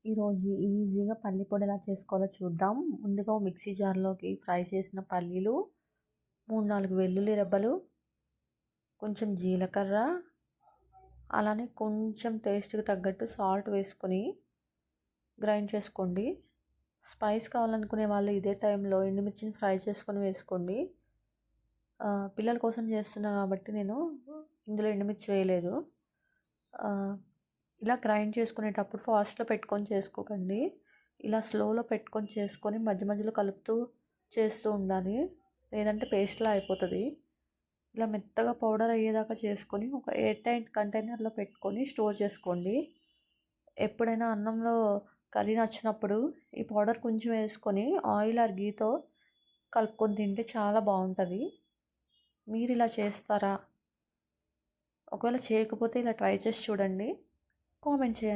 ఈరోజు ఈజీగా పల్లి పొడి ఎలా చేసుకోవాలో చూద్దాం. ముందుగా మిక్సీ జార్లోకి ఫ్రై చేసిన పల్లీలు, 3-4 వెల్లుల్లి రెబ్బలు, కొంచెం జీలకర్ర, అలానే కొంచెం టేస్ట్కి తగ్గట్టు సాల్ట్ వేసుకొని గ్రైండ్ చేసుకోండి. స్పైస్ కావాలనుకునే వాళ్ళు ఇదే టైంలో ఎండుమిర్చిని ఫ్రై చేసుకొని వేసుకోండి. పిల్లల కోసం చేస్తున్నా కాబట్టి నేను ఇందులో ఎండుమిర్చి వేయలేదు. ఇలా గ్రైండ్ చేసుకునేటప్పుడు ఫాస్ట్లో పెట్టుకొని చేసుకోకండి. ఇలా స్లోలో పెట్టుకొని చేసుకొని మధ్య మధ్యలో కలుపుతూ చేస్తూ ఉండాలి, లేదంటే పేస్ట్లా అయిపోతుంది. ఇలా మెత్తగా పౌడర్ అయ్యేదాకా చేసుకొని ఒక ఎయిర్ టైట్ కంటైనర్లో పెట్టుకొని స్టోర్ చేసుకోండి. ఎప్పుడైనా అన్నంలో కర్రీ నచ్చినప్పుడు ఈ పౌడర్ కొంచెం వేసుకొని ఆయిల్ ఆర్ గీతో కలుపుకొని తింటే చాలా బాగుంటుంది. మీరు ఇలా చేస్తారా? ఒకవేళ చేయకపోతే ఇలా ట్రై చేసి చూడండి, కామెంట్ చేయండి.